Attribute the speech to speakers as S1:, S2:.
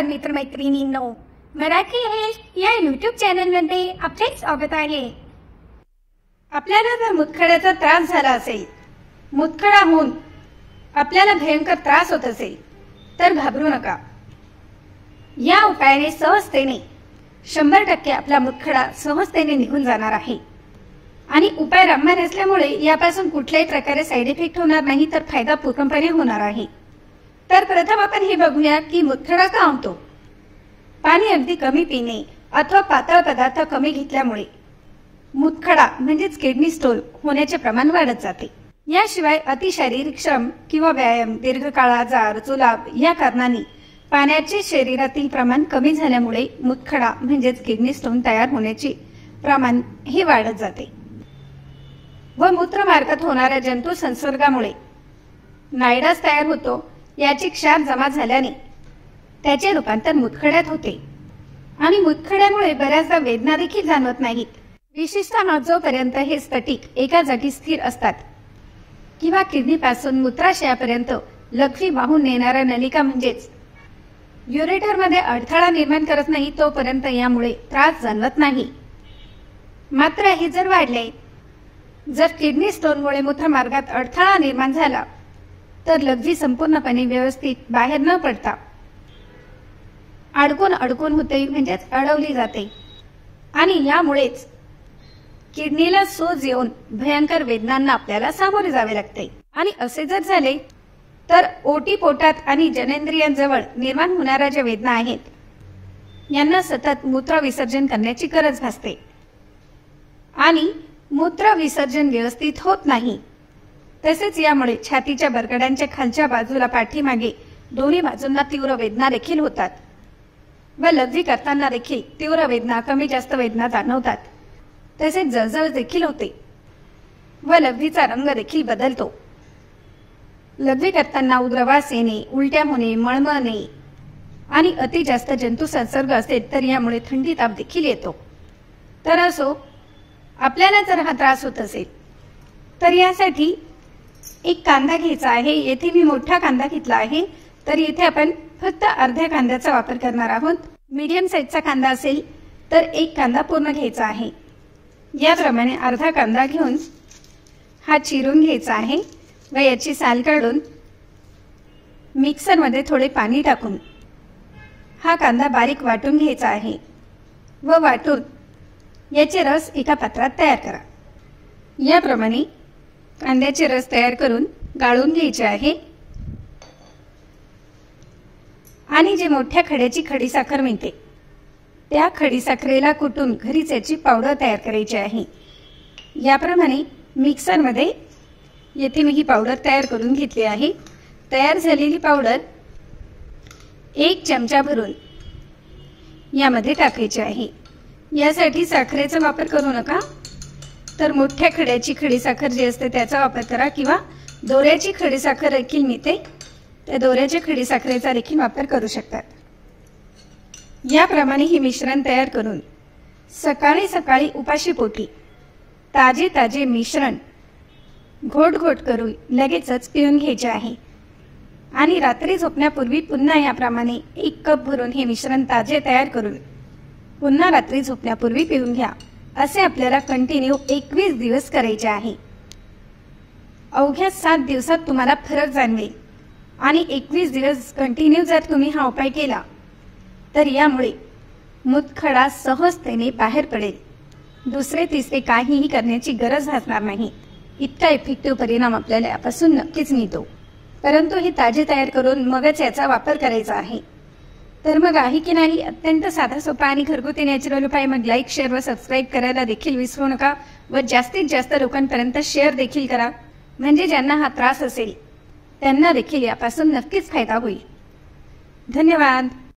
S1: मित्रमैत्रिणींनो, Marathi health या YouTube चॅनलमध्ये आपले स्वागत आहे। आपल्याला जर मुतखड्याचा त्रास झाला असेल, मुतखडा होऊन आपल्याला भयंकर त्रास होत असेल तर घाबरू नका। या उपायाने सहजतेने 100% आपला मुतखडा सहजतेने निघून जाणार आहे आणि उपाय रामबाण असल्यामुळे यापासून कुठल्याही प्रकारे साइड इफेक्ट होणार नाही, तर फायदा पूर्णपणे होणार आहे। तर प्रथम आपण हे बघूया की मुतखडा का होतो। पाणी अगदी कमी पिणे अथवा पातळ पदार्थ कमी घेतल्यामुळे मुतखडा म्हणजेच किडनी स्टोन होण्याचे प्रमाण वाढत जाते। याशिवाय अतिशारीरिक श्रम किंवा व्यायाम, दीर्घकाळ आजार, जुलाब या कारणांनी पाण्याचे शरीरातील प्रमाण कमी झाल्यामुळे मुतखडा म्हणजेच किडनी स्टोन तयार होण्याचे प्रमाण हे वाढत जाते व मूत्रमार्गात होणाऱ्या जंतू संसर्गामुळे नायडस तयार होतो। याची क्षार जमा झाल्याने त्याचे रूपांतर मुतखड्यात होते आणि मुतखड्यामुळे बऱ्याचदा वेदना देखील जाणवत नाहीत। विशेषतः जोपर्यंत हे स्फटिक एका जागी स्थिर असतात किंवा किडनीपासून मूत्राशयापर्यंत लघवी वाहून नेणाऱ्या नलिका म्हणजेच युरेटरमध्ये अडथळा निर्माण करत नाही, तोपर्यंत यामुळे त्रास जाणवत नाही। मात्र हे जर वाढले, जर किडनी स्टोनमुळे मूत्रमार्गात अडथळा निर्माण झाला तर लघवी संपूर्णपणे व्यवस्थित बाहेर न पडता अडकून होते, म्हणजेच अडवली जाते आणि यामुळेच किडनीला सूज येऊन भयंकर वेदनांना आपल्याला सामोरे जावे लागते। आणि असे जर झाले तर ओटी पोटात आणि जननेंद्रियांजवळ निर्माण होणाऱ्या ज्या वेदना आहेत यांना सतत मूत्र विसर्जन करण्याची गरज भासते आणि मूत्र विसर्जन व्यवस्थित होत नाही। तसेच यामुळे छातीच्या बरगड्यांच्या खालच्या बाजूला पाठीमागे दोन्ही बाजूंना तीव्र वेदना देखील होतात व लघवी करताना देखील तीव्र वेदना, कमी जास्त वेदना जाणवतात। तसेच जळजळ देखील होते व लघवीचा रंग देखील बदलतो। लघवी करताना उग्रवास येणे, उलट्या होणे, मळमळणे आणि अति जास्त जंतू संसर्ग असेल तर यामुळे थंडी ताप देखील येतो। तर असो, आपल्याला जर हा त्रास होत असेल तर यासाठी एक कांदा घ्यायचा आहे। येथे मी मोठा कांदा घेतला आहे, तर येथे आपण फक्त अर्ध्या कांद्याचा वापर करणार आहोत। मीडियम साईजचा कांदा असेल तर एक कांदा पूर्ण घ्यायचा आहे। याप्रमाणे अर्धा कांदा घेऊन हा चिरून घ्यायचा आहे व याची साल काढून मिक्सरमध्ये थोडे पाणी टाकून हा कांदा बारीक वाटून घ्यायचा आहे व वाटून याचे रस एका पात्रात तयार करा। याप्रमाणे कांद्याचे रस तयार करून गाळून घ्यायचे आहे आणि जे मोठ्या खड्याची खडीसाखर मिळते त्या खडीसाखरेला कुटून घरीच याची पावडर तयार करायची आहे। याप्रमाणे मिक्सरमध्ये येथे मी ही पावडर तयार करून घेतली आहे। तयार झालेली पावडर 1 चमचा भरून यामध्ये टाकायची आहे। यासाठी साखरेचा वापर करू नका, तर मोठ्या खड्याची खडीसाखर जी असते त्याचा वापर करा किंवा दोऱ्याची खडीसाखर देखील मिळते, त्या दोऱ्याच्या खडीसाखरेचा देखील वापर करू शकतात। याप्रमाणे हे मिश्रण तयार करून सकाळी सकाळी उपाशीपोटी ताजे ताजे मिश्रण घोट घोट करून लगेचच पिऊन घ्यायचे आहे आणि रात्री झोपण्यापूर्वी पुन्हा याप्रमाणे 1 कप भरून हे मिश्रण ताजे तयार करून पुन्हा रात्री झोपण्यापूर्वी पिऊन घ्या। असे आपल्याला कंटिन्यू 21 दिवस करायचे आहे। अवघ्या 7 दिवसात तुम्हाला फरक जाणवेल आणि 21 दिवस कंटिन्यू जर तुम्ही हा उपाय केला तर यामुळे मुतखडा सहजतेने बाहेर पडेल। दुसरे तिसरे काहीही करण्याची गरज भासणार नाही। इतका इफेक्टिव्ह परिणाम आपल्याला यापासून नक्कीच मिळतो, परंतु हे ताजे तयार करून मगच याचा वापर करायचा आहे। तर मग आहे की नाही अत्यंत साधा सोपा आणि घरगुती नॅचरल उपाय। मग लाईक, शेअर व सबस्क्राईब करायला देखील विसरू नका व जास्तीत जास्त लोकांपर्यंत शेअर देखील करा, म्हणजे ज्यांना हा त्रास असेल त्यांना देखील यापासून नक्कीच फायदा होईल। धन्यवाद।